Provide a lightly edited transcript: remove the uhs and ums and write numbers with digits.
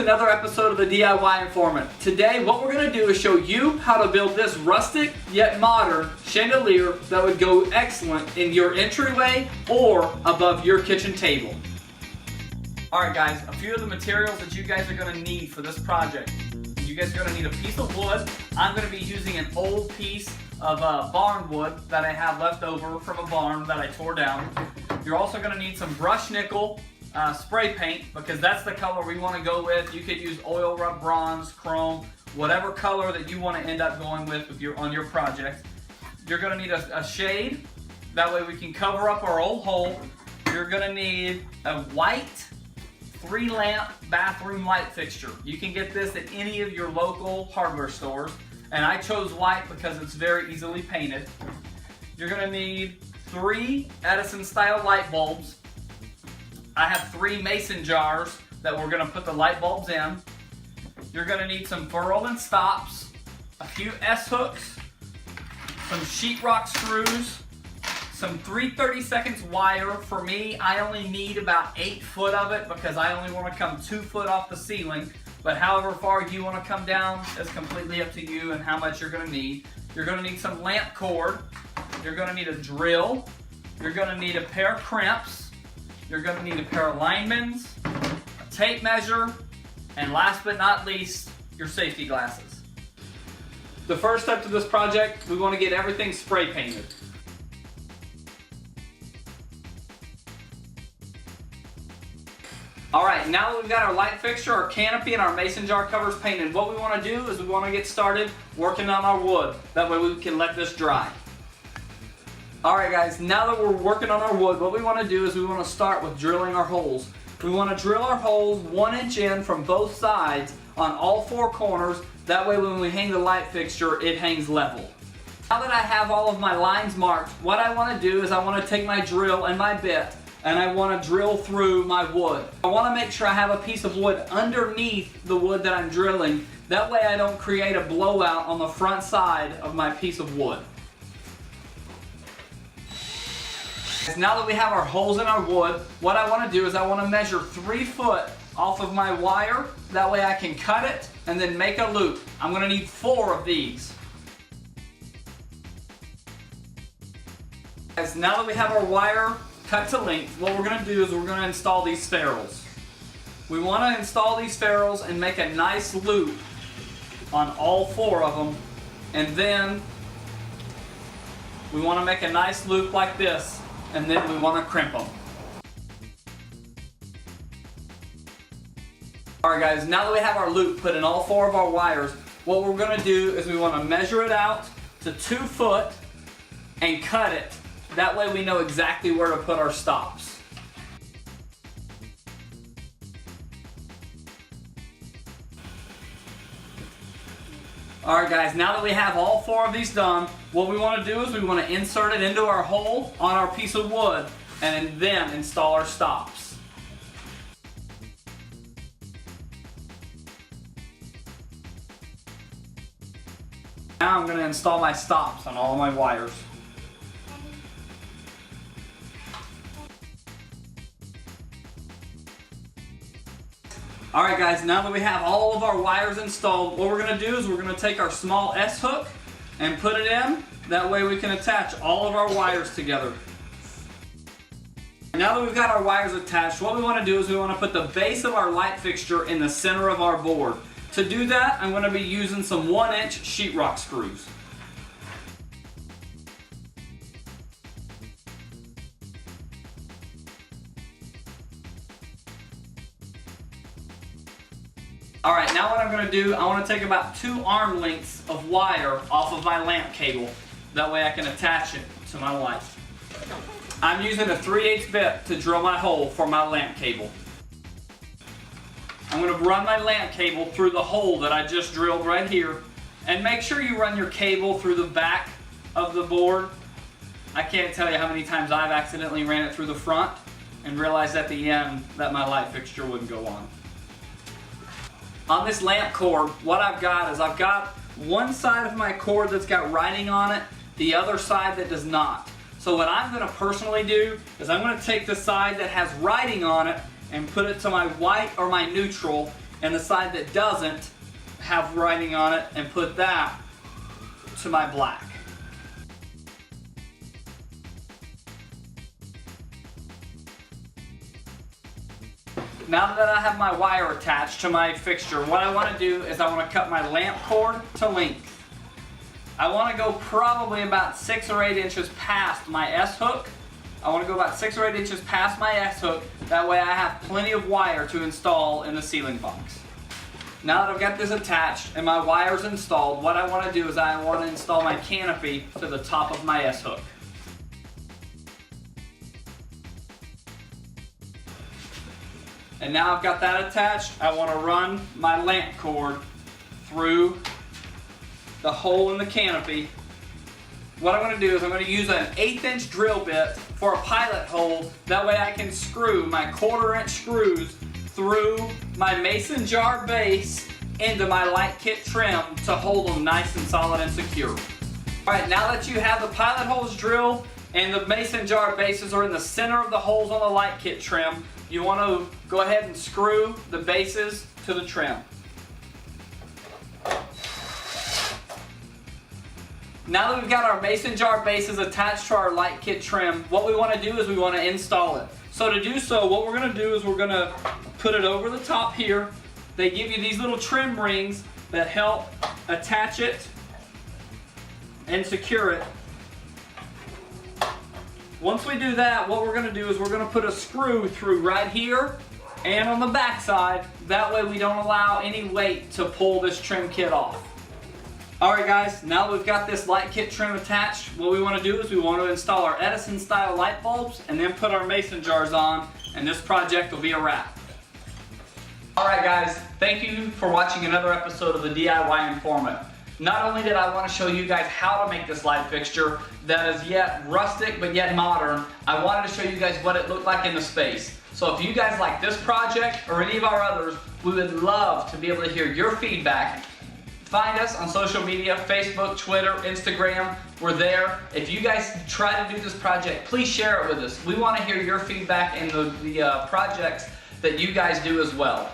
another episode of the DIY Informant. Today what we're going to do is show you how to build this rustic yet modern chandelier that would go excellent in your entryway or above your kitchen table. Alright guys, a few of the materials that you guys are going to need for this project. You guys are going to need a piece of wood. I'm going to be using an old piece of barn wood that I have left over from a barn that I tore down. You're also going to need some brushed nickel spray paint because that's the color we want to go with. You could use oil rub bronze, chrome, whatever color that you want to end up going with on your project. You're going to need a shade. That way we can cover up our old hole. You're going to need a white 3-lamp bathroom light fixture. You can get this at any of your local hardware stores, and I chose white because it's very easily painted. You're going to need 3 Edison style light bulbs. I have 3 mason jars that we're going to put the light bulbs in. You're going to need some ferrule and stops, a few S-hooks, some sheetrock screws, some 3/32 wire. For me, I only need about 8 foot of it because I only want to come 2 foot off the ceiling. But however far you want to come down is completely up to you and how much you're going to need. You're going to need some lamp cord. You're going to need a drill. You're going to need a pair of crimps. You're going to need a pair of linemen's, a tape measure, and last but not least, your safety glasses. The first step to this project, we want to get everything spray painted. Alright, now that we've got our light fixture, our canopy, and our mason jar covers painted, what we want to do is we want to get started working on our wood. That way we can let this dry. Alright guys, now that we're working on our wood, what we want to do is we want to start with drilling our holes. We want to drill our holes 1 inch in from both sides on all 4 corners. That way when we hang the light fixture, it hangs level. Now that I have all of my lines marked, what I want to do is I want to take my drill and my bit and I want to drill through my wood. I want to make sure I have a piece of wood underneath the wood that I'm drilling. That way I don't create a blowout on the front side of my piece of wood. Now that we have our holes in our wood, what I want to do is I want to measure 3 foot off of my wire. That way I can cut it and then make a loop. I'm going to need 4 of these. Now that we have our wire cut to length, what we're going to do is we're going to install these ferrules. We want to install these ferrules and make a nice loop on all 4 of them, and then we want to make a nice loop like this, and then we want to crimp them. Alright guys, now that we have our loop put in all 4 of our wires, what we're going to do is we want to measure it out to 2 foot and cut it. That way we know exactly where to put our stops. Alright guys, now that we have all 4 of these done, what we want to do is we want to insert it into our hole on our piece of wood and then install our stops. Now I'm going to install my stops on all of my wires. Alright guys, now that we have all of our wires installed, what we're going to do is we're going to take our small S-hook and put it in. That way we can attach all of our wires together. Now that we've got our wires attached, what we want to do is we want to put the base of our light fixture in the center of our board. To do that, I'm going to be using some 1-inch sheetrock screws. Alright, now what I'm going to do, I want to take about 2 arm lengths of wire off of my lamp cable. That way I can attach it to my light. I'm using a 3/8 bit to drill my hole for my lamp cable. I'm going to run my lamp cable through the hole that I just drilled right here. And make sure you run your cable through the back of the board. I can't tell you how many times I've accidentally ran it through the front and realized at the end that my light fixture wouldn't go on. On this lamp cord, what I've got is I've got one side of my cord that's got writing on it, the other side that does not. So what I'm going to personally do is I'm going to take the side that has writing on it and put it to my white or my neutral and the side that doesn't have writing on it, and put that to my black. Now that I have my wire attached to my fixture, what I want to do is I want to cut my lamp cord to length. I want to go probably about 6 or 8 inches past my S-hook. I want to go about 6 or 8 inches past my S-hook. That way I have plenty of wire to install in the ceiling box. Now that I've got this attached and my wire's installed, what I want to do is I want to install my canopy to the top of my S-hook. And now I've got that attached, I want to run my lamp cord through the hole in the canopy. What I'm going to do is I'm going to use an 1/8 inch drill bit for a pilot hole. That way I can screw my 1/4 inch screws through my mason jar base into my light kit trim to hold them nice and solid and secure. Alright, now that you have the pilot holes drilled and the mason jar bases are in the center of the holes on the light kit trim, you want to go ahead and screw the bases to the trim. Now that we've got our mason jar bases attached to our light kit trim, what we want to do is we want to install it. So to do so, what we're going to do is we're going to put it over the top here. They give you these little trim rings that help attach it and secure it. Once we do that, what we're going to do is we're going to put a screw through right here and on the back side. That way we don't allow any weight to pull this trim kit off. Alright guys, now that we've got this light kit trim attached, what we want to do is we want to install our Edison style light bulbs and then put our mason jars on, and this project will be a wrap. Alright guys, thank you for watching another episode of the DIY Informant. Not only did I want to show you guys how to make this light fixture that is yet rustic but yet modern, I wanted to show you guys what it looked like in the space. So if you guys like this project or any of our others, we would love to be able to hear your feedback. Find us on social media, Facebook, Twitter, Instagram. We're there. If you guys try to do this project, please share it with us. We want to hear your feedback and the projects that you guys do as well.